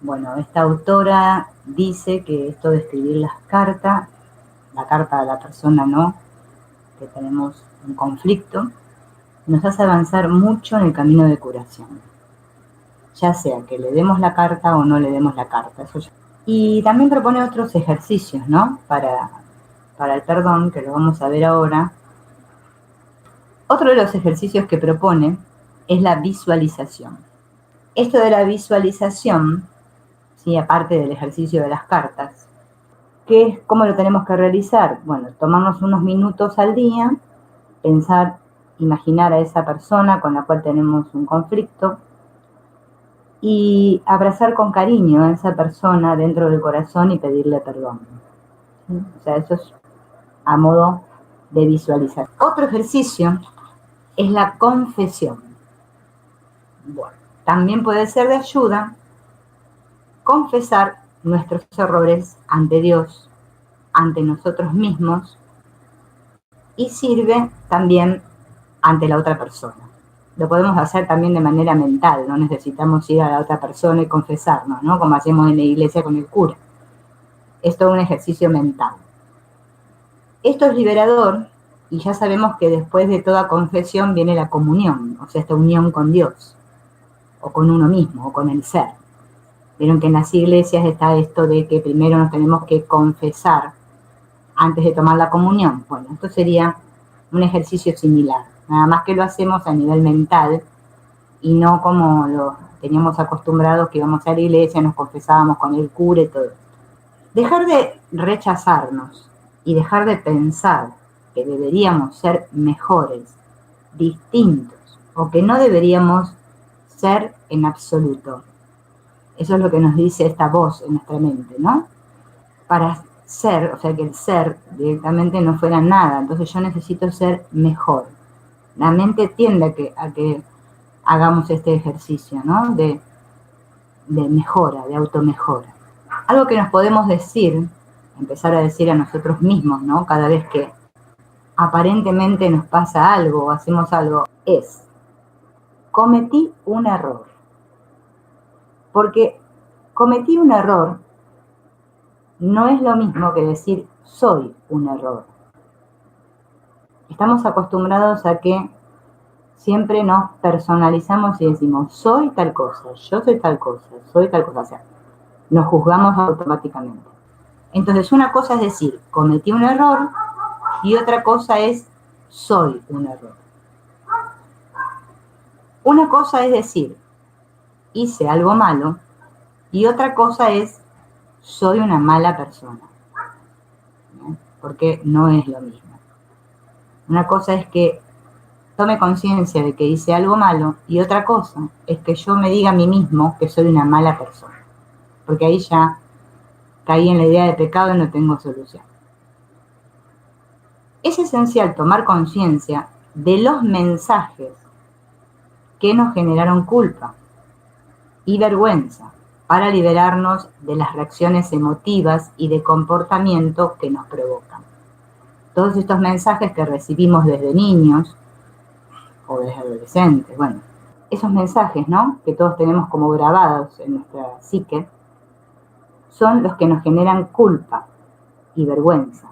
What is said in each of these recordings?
Bueno, esta autora dice que esto de escribir la carta a la persona, ¿no?, que tenemos un conflicto, nos hace avanzar mucho en el camino de curación. Ya sea que le demos la carta o no le demos la carta. Eso ya. Y también propone otros ejercicios, ¿no?, para el perdón, que lo vamos a ver ahora. Otro de los ejercicios que propone es la visualización. Esto de la visualización, ¿sí?, aparte del ejercicio de las cartas, ¿cómo lo tenemos que realizar? Bueno, tomarnos unos minutos al día, pensar, imaginar a esa persona con la cual tenemos un conflicto y abrazar con cariño a esa persona dentro del corazón y pedirle perdón. ¿Sí? O sea, eso es a modo de visualizar. Otro ejercicio es la confesión. Bueno, también puede ser de ayuda confesar nuestros errores ante Dios, ante nosotros mismos, y sirve también ante la otra persona. Lo podemos hacer también de manera mental, no necesitamos ir a la otra persona y confesarnos, ¿no?, como hacemos en la iglesia con el cura. Es todo un ejercicio mental. Esto es liberador, y ya sabemos que después de toda confesión viene la comunión, o sea, esta unión con Dios, o con uno mismo, o con el ser. Vieron que en las iglesias está esto de que primero nos tenemos que confesar antes de tomar la comunión. Bueno, esto sería un ejercicio similar, nada más que lo hacemos a nivel mental y no como lo teníamos acostumbrados, que íbamos a la iglesia, nos confesábamos con el cura y todo. Dejar de rechazarnos y dejar de pensar que deberíamos ser mejores, distintos, o que no deberíamos ser en absoluto. Eso es lo que nos dice esta voz en nuestra mente, ¿no? Para ser, o sea, que el ser directamente no fuera nada, entonces yo necesito ser mejor. La mente tiende a que hagamos este ejercicio, ¿no?, de mejora, de automejora. Algo que nos podemos decir, empezar a decir a nosotros mismos, ¿no?, cada vez que aparentemente nos pasa algo o hacemos algo, es: cometí un error. Porque cometí un error no es lo mismo que decir soy un error. Estamos acostumbrados a que siempre nos personalizamos y decimos soy tal cosa, yo soy tal cosa, soy tal cosa. O sea, nos juzgamos automáticamente. Entonces, una cosa es decir cometí un error y otra cosa es soy un error. Una cosa es decir hice algo malo y otra cosa es soy una mala persona. ¿No? Porque no es lo mismo. Una cosa es que tome conciencia de que hice algo malo y otra cosa es que yo me diga a mí mismo que soy una mala persona. Porque ahí ya caí en la idea de pecado y no tengo solución. Es esencial tomar conciencia de los mensajes que nos generaron culpa y vergüenza para liberarnos de las reacciones emotivas y de comportamiento que nos provocan. Todos estos mensajes que recibimos desde niños o desde adolescentes, bueno, esos mensajes, ¿no?, que todos tenemos como grabados en nuestra psique, son los que nos generan culpa y vergüenza.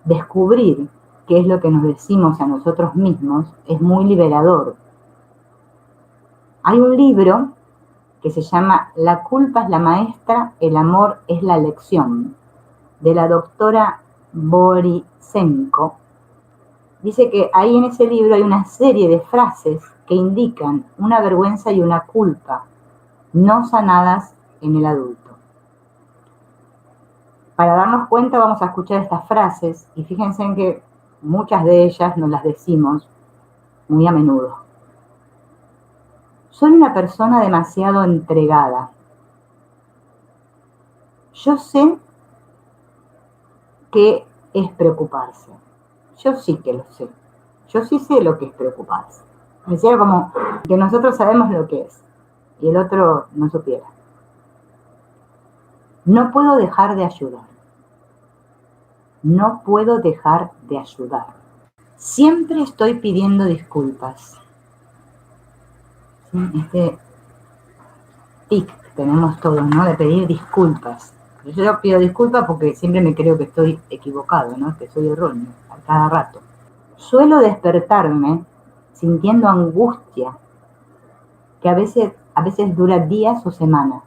Descubrir qué es lo que nos decimos a nosotros mismos es muy liberador. Hay un libro que se llama La culpa es la maestra, el amor es la lección, de la doctora Borisenko. Dice que ahí en ese libro hay una serie de frases que indican una vergüenza y una culpa no sanadas en el adulto. Para darnos cuenta vamos a escuchar estas frases y fíjense en que muchas de ellas nos las decimos muy a menudo. Soy una persona demasiado entregada. Yo sé que es preocuparse. Yo sí que lo sé. Yo sí sé lo que es preocuparse. Decía como que nosotros sabemos lo que es y el otro no supiera. No puedo dejar de ayudar. No puedo dejar de ayudar. Siempre estoy pidiendo disculpas. ¿Sí? Este tic tenemos todos, ¿no? De pedir disculpas. Yo pido disculpas porque siempre me creo que estoy equivocado, ¿no? Que soy erróneo a cada rato. Suelo despertarme sintiendo angustia que a veces dura días o semanas.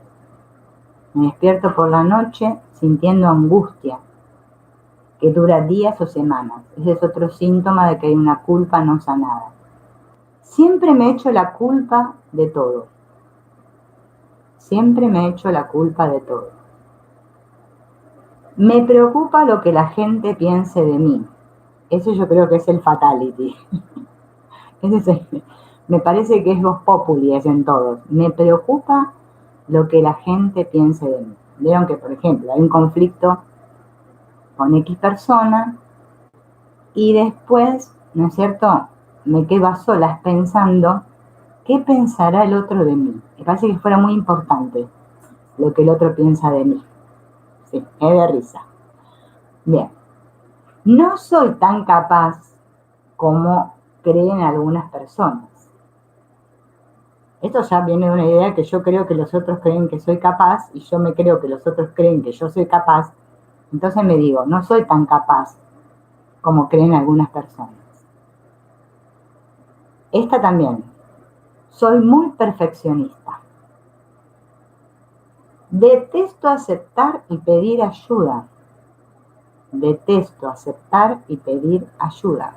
Me despierto por la noche sintiendo angustia que dura días o semanas. Ese es otro síntoma de que hay una culpa no sanada. Siempre me echo la culpa de todo. Siempre me echo la culpa de todo. Me preocupa lo que la gente piense de mí. Eso yo creo que es el fatality. Me parece que es vox populi, es en todos. Me preocupa lo que la gente piense de mí. Vieron que, por ejemplo, hay un conflicto con X persona y después, ¿no es cierto?, me quedo a solas pensando qué pensará el otro de mí. Me parece que fuera muy importante lo que el otro piensa de mí. Sí, es de risa. Bien, no soy tan capaz como creen algunas personas. Esto ya viene de una idea que yo creo que los otros creen que soy capaz y yo me creo que los otros creen que yo soy capaz. Entonces me digo, no soy tan capaz como creen algunas personas. Esta también. Soy muy perfeccionista. Detesto aceptar y pedir ayuda. Detesto aceptar y pedir ayuda.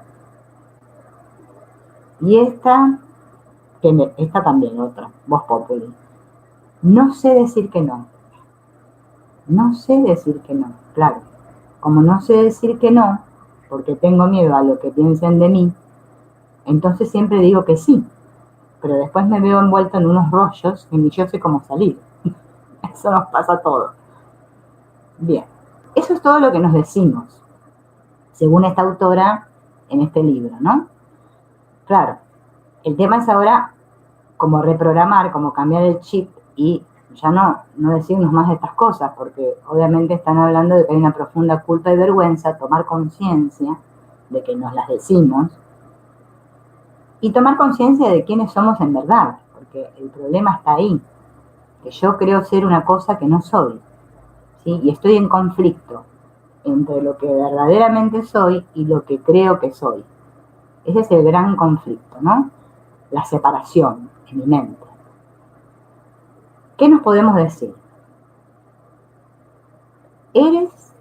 Y esta también otra, vox populi. No sé decir que no. No sé decir que no, claro. Como no sé decir que no, porque tengo miedo a lo que piensen de mí, entonces siempre digo que sí. Pero después me veo envuelto en unos rollos y ni yo sé cómo salir. Eso nos pasa a todos. Bien, eso es todo lo que nos decimos, según esta autora en este libro, ¿no? Claro, el tema es ahora cómo reprogramar, cómo cambiar el chip y ya no decirnos más de estas cosas, porque obviamente están hablando de que hay una profunda culpa y vergüenza, tomar conciencia de que nos las decimos y tomar conciencia de quiénes somos en verdad, porque el problema está ahí, que yo creo ser una cosa que no soy, ¿sí? Y estoy en conflicto entre lo que verdaderamente soy y lo que creo que soy. Ese es el gran conflicto, ¿no? La separación en mi mente. ¿Qué nos podemos decir? Eres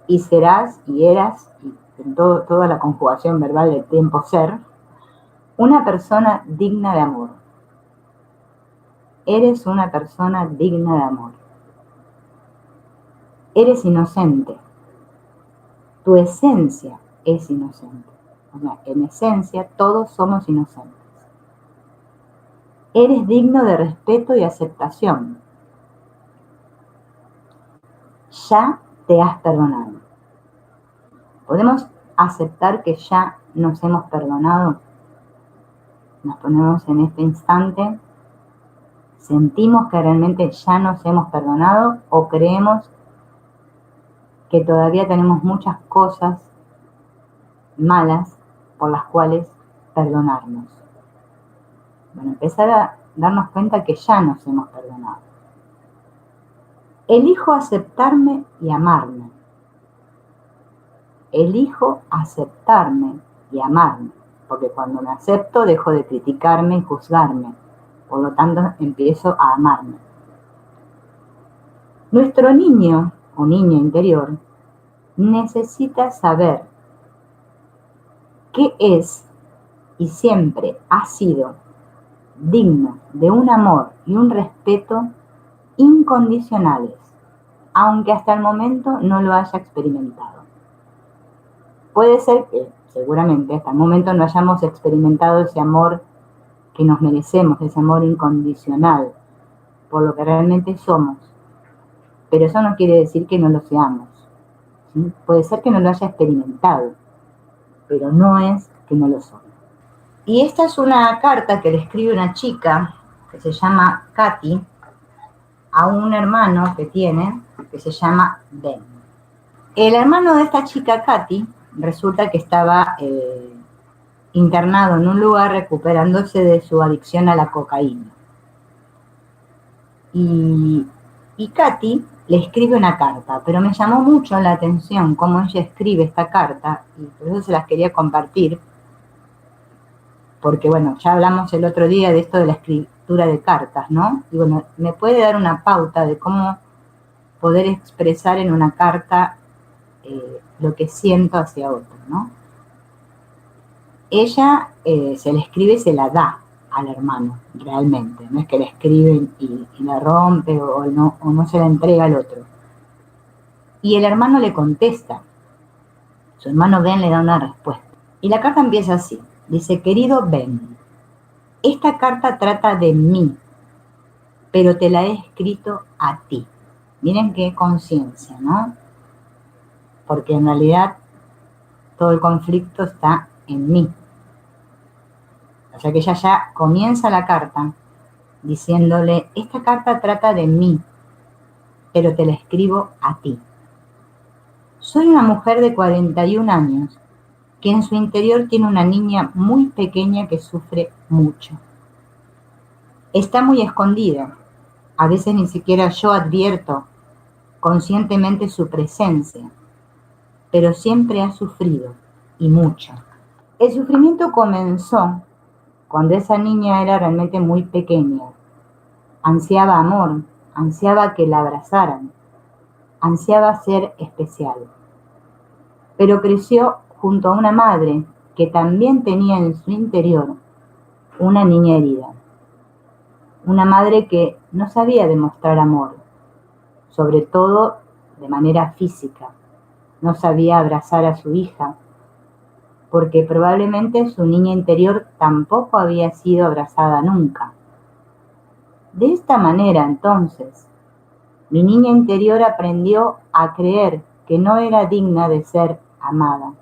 y serás y eras, y en toda la conjugación verbal del tiempo ser, una persona digna de amor. Eres una persona digna de amor. Eres inocente. Tu esencia es inocente. O sea, en esencia todos somos inocentes. Eres digno de respeto y aceptación. Ya te has perdonado. ¿Podemos aceptar que ya nos hemos perdonado? Nos ponemos en este instante, sentimos que realmente ya nos hemos perdonado o creemos que todavía tenemos muchas cosas malas por las cuales perdonarnos. Bueno, empezar a darnos cuenta que ya nos hemos perdonado. Elijo aceptarme y amarme. Elijo aceptarme y amarme, porque cuando me acepto dejo de criticarme y juzgarme, por lo tanto empiezo a amarme. Nuestro niño o niña interior necesita saber qué es y siempre ha sido digno de un amor y un respeto incondicionales, aunque hasta el momento no lo haya experimentado. Puede ser que, seguramente, hasta el momento no hayamos experimentado ese amor que nos merecemos, ese amor incondicional, por lo que realmente somos. Pero eso no quiere decir que no lo seamos, ¿sí? Puede ser que no lo haya experimentado, pero no es que no lo somos. Y esta es una carta que le escribe una chica que se llama Katy a un hermano que tiene, que se llama Ben. El hermano de esta chica, Katy, resulta que estaba internado en un lugar recuperándose de su adicción a la cocaína. Y, y Katy le escribe una carta, pero me llamó mucho la atención cómo ella escribe esta carta y por eso se las quería compartir, porque bueno, ya hablamos el otro día de esto de la escritura de cartas, ¿no? Y bueno, me puede dar una pauta de cómo poder expresar en una carta lo que siento hacia otro, ¿no? Ella se la escribe y se la da al hermano, realmente. No es que la escribe y la rompe o no se la entrega al otro. Y el hermano le contesta. Su hermano Ben le da una respuesta. Y la carta empieza así. Dice, querido Ben, esta carta trata de mí, pero te la he escrito a ti. Miren qué conciencia, ¿no? Porque en realidad todo el conflicto está en mí. O sea que ella ya comienza la carta diciéndole, esta carta trata de mí, pero te la escribo a ti. Soy una mujer de 41 años que en su interior tiene una niña muy pequeña que sufre mucho. Está muy escondida. A veces ni siquiera yo advierto conscientemente su presencia, pero siempre ha sufrido, y mucho. El sufrimiento comenzó cuando esa niña era realmente muy pequeña. Ansiaba amor, ansiaba que la abrazaran, ansiaba ser especial. Pero creció junto a una madre que también tenía en su interior una niña herida. Una madre que no sabía demostrar amor, sobre todo de manera física. No sabía abrazar a su hija, porque probablemente su niña interior tampoco había sido abrazada nunca. De esta manera, entonces, mi niña interior aprendió a creer que no era digna de ser amada.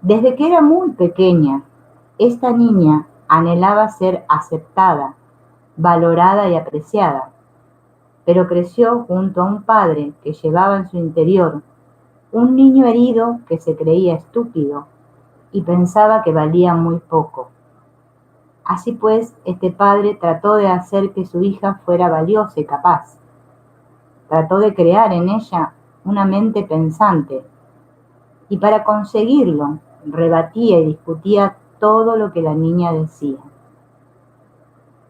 Desde que era muy pequeña, esta niña anhelaba ser aceptada, valorada y apreciada, pero creció junto a un padre que llevaba en su interior un niño herido que se creía estúpido y pensaba que valía muy poco. Así pues, este padre trató de hacer que su hija fuera valiosa y capaz. Trató de crear en ella una mente pensante y para conseguirlo rebatía y discutía todo lo que la niña decía.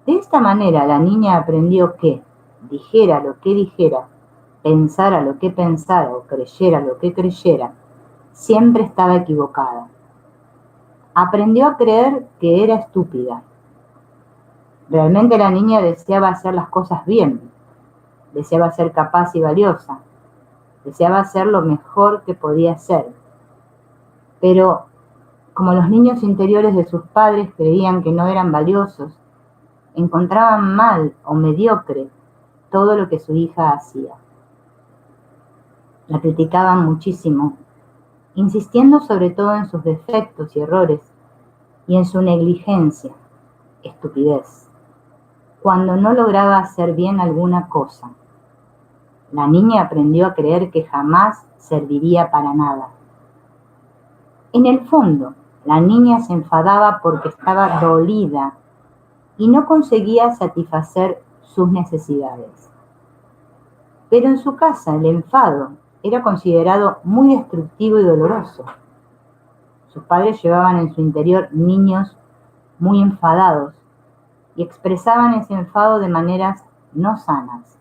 De esta manera la niña aprendió que, dijera lo que dijera, pensara lo que pensara o creyera lo que creyera, siempre estaba equivocada. Aprendió a creer que era estúpida. Realmente la niña deseaba hacer las cosas bien, deseaba ser capaz y valiosa, deseaba hacer lo mejor que podía hacer. Pero como los niños interiores de sus padres creían que no eran valiosos, encontraban mal o mediocre todo lo que su hija hacía. La criticaban muchísimo, insistiendo sobre todo en sus defectos y errores y en su negligencia, estupidez, cuando no lograba hacer bien alguna cosa. La niña aprendió a creer que jamás serviría para nada. En el fondo, la niña se enfadaba porque estaba dolida y no conseguía satisfacer sus necesidades. Pero en su casa el enfado era considerado muy destructivo y doloroso. Sus padres llevaban en su interior niños muy enfadados y expresaban ese enfado de maneras no sanas.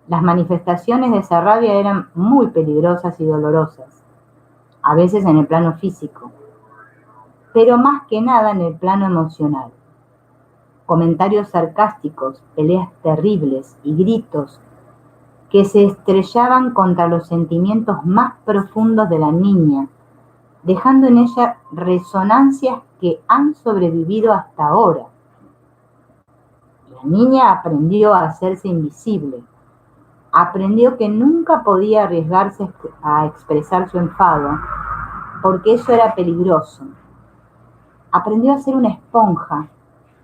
Las manifestaciones de esa rabia eran muy peligrosas y dolorosas, a veces en el plano físico, pero más que nada en el plano emocional. Comentarios sarcásticos, peleas terribles y gritos que se estrellaban contra los sentimientos más profundos de la niña, dejando en ella resonancias que han sobrevivido hasta ahora. La niña aprendió a hacerse invisible, aprendió que nunca podía arriesgarse a expresar su enfado, porque eso era peligroso. Aprendió a ser una esponja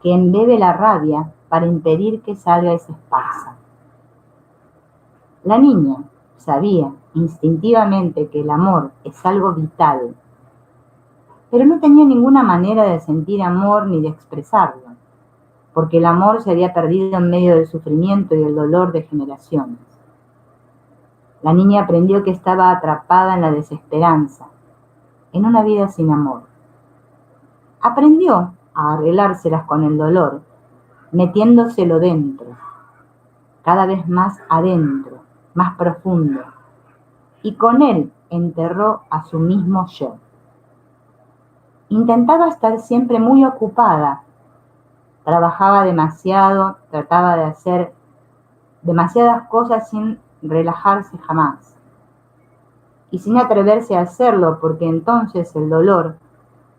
que embebe la rabia para impedir que salga y se esparza. La niña sabía instintivamente que el amor es algo vital, pero no tenía ninguna manera de sentir amor ni de expresarlo, porque el amor se había perdido en medio del sufrimiento y el dolor de generaciones. La niña aprendió que estaba atrapada en la desesperanza, en una vida sin amor. Aprendió a arreglárselas con el dolor, metiéndoselo dentro, cada vez más adentro, más profundo, y con él enterró a su mismo yo. Intentaba estar siempre muy ocupada, trabajaba demasiado, trataba de hacer demasiadas cosas sin relajarse jamás, y sin atreverse a hacerlo porque entonces el dolor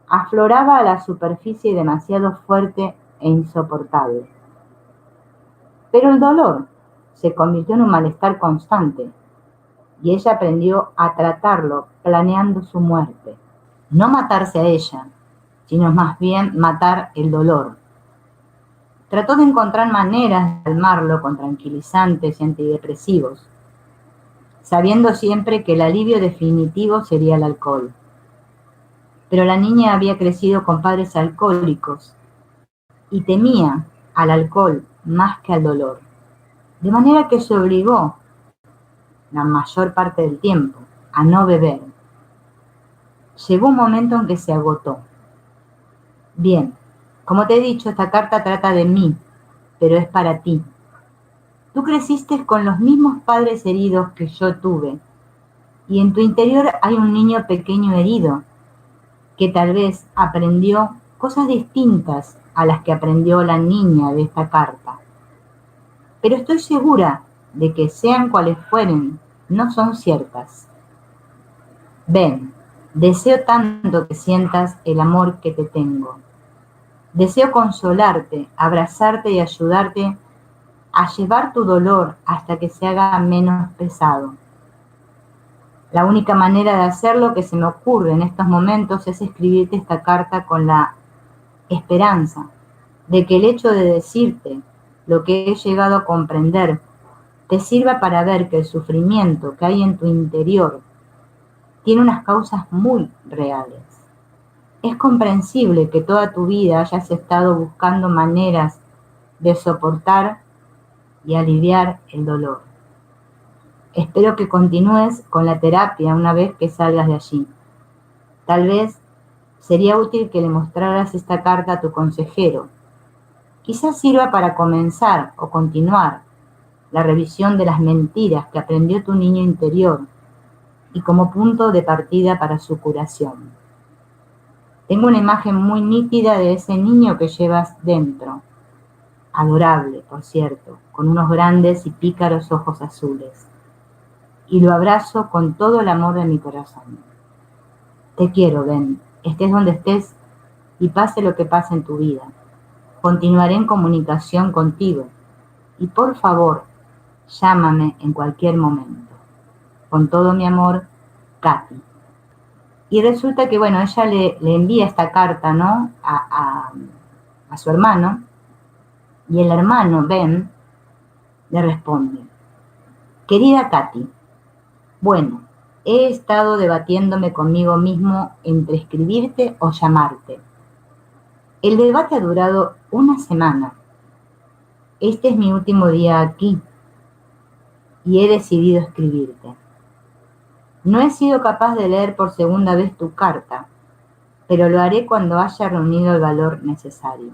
afloraba a la superficie demasiado fuerte e insoportable. Pero el dolor se convirtió en un malestar constante, y ella aprendió a tratarlo planeando su muerte. No matarse a ella, sino más bien matar el dolor. Trató de encontrar maneras de calmarlo con tranquilizantes y antidepresivos, sabiendo siempre que el alivio definitivo sería el alcohol. Pero la niña había crecido con padres alcohólicos y temía al alcohol más que al dolor, de manera que se obligó, la mayor parte del tiempo, a no beber. Llegó un momento en que se agotó. Bien, como te he dicho, esta carta trata de mí, pero es para ti. Tú creciste con los mismos padres heridos que yo tuve, y en tu interior hay un niño pequeño herido, que tal vez aprendió cosas distintas a las que aprendió la niña de esta carta. Pero estoy segura de que sean cuales fueren, no son ciertas. Ven, deseo tanto que sientas el amor que te tengo. Deseo consolarte, abrazarte y ayudarte a llevar tu dolor hasta que se haga menos pesado. La única manera de hacerlo que se me ocurre en estos momentos es escribirte esta carta con la esperanza de que el hecho de decirte lo que he llegado a comprender te sirva para ver que el sufrimiento que hay en tu interior tiene unas causas muy reales. Es comprensible que toda tu vida hayas estado buscando maneras de soportar y aliviar el dolor. Espero que continúes con la terapia una vez que salgas de allí. Tal vez sería útil que le mostraras esta carta a tu consejero. Quizás sirva para comenzar o continuar la revisión de las mentiras que aprendió tu niño interior y como punto de partida para su curación. Tengo una imagen muy nítida de ese niño que llevas dentro. Adorable, por cierto, con unos grandes y pícaros ojos azules. Y lo abrazo con todo el amor de mi corazón. Te quiero, Ben, estés donde estés y pase lo que pase en tu vida. Continuaré en comunicación contigo y por favor, llámame en cualquier momento. Con todo mi amor, Katy. Y resulta que, bueno, ella le envía esta carta, ¿no? A su hermano, y el hermano, Ben, le responde: Querida Katy, bueno, he estado debatiéndome conmigo mismo entre escribirte o llamarte. El debate ha durado una semana. Este es mi último día aquí y he decidido escribirte. No he sido capaz de leer por segunda vez tu carta, pero lo haré cuando haya reunido el valor necesario.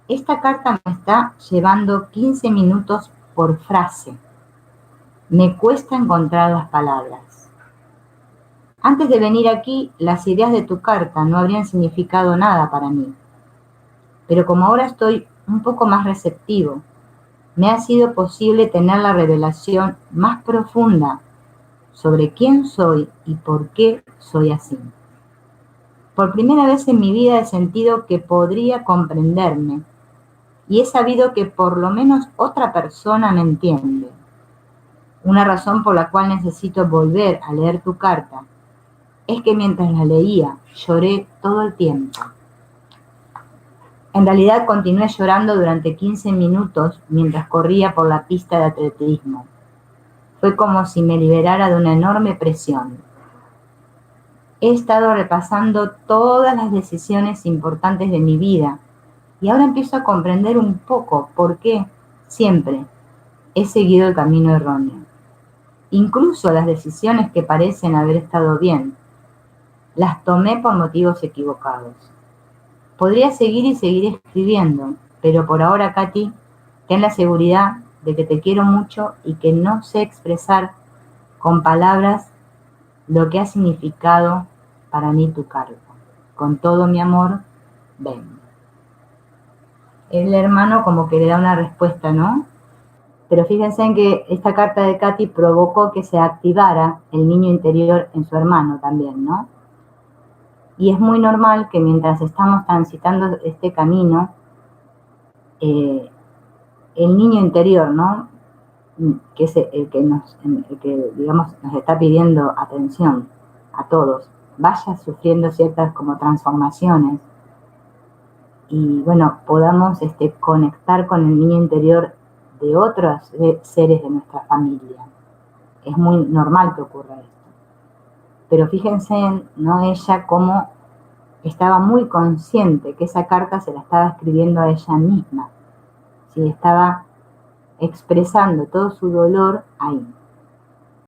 Esta carta me está llevando 15 minutos por frase. Me cuesta encontrar las palabras. Antes de venir aquí, las ideas de tu carta no habrían significado nada para mí. Pero como ahora estoy un poco más receptivo, me ha sido posible tener la revelación más profunda sobre quién soy y por qué soy así. Por primera vez en mi vida he sentido que podría comprenderme y he sabido que por lo menos otra persona me entiende. Una razón por la cual necesito volver a leer tu carta es que mientras la leía lloré todo el tiempo. En realidad continué llorando durante 15 minutos mientras corría por la pista de atletismo. Fue como si me liberara de una enorme presión. He estado repasando todas las decisiones importantes de mi vida Y ahora empiezo a comprender un poco por qué siempre he seguido el camino erróneo. Incluso las decisiones que parecen haber estado bien, las tomé por motivos equivocados. Podría seguir y seguir escribiendo, pero por ahora, Katy, ten la seguridad de que te quiero mucho y que no sé expresar con palabras lo que ha significado para mí tu carta. Con todo mi amor, Ben. El hermano como que le da una respuesta, ¿no? Pero fíjense en que esta carta de Katy provocó que se activara el niño interior en su hermano también, ¿no? Y es muy normal que mientras estamos transitando este camino, eh, el niño interior, ¿no? Que es el que digamos, nos está pidiendo atención a todos, vaya sufriendo ciertas como transformaciones y bueno, podamos conectar con el niño interior de otros seres de nuestra familia. Es muy normal que ocurra esto. Pero fíjense, ¿no? Ella como estaba muy consciente que esa carta se la estaba escribiendo a ella misma. ¿Sí? Estaba expresando todo su dolor ahí.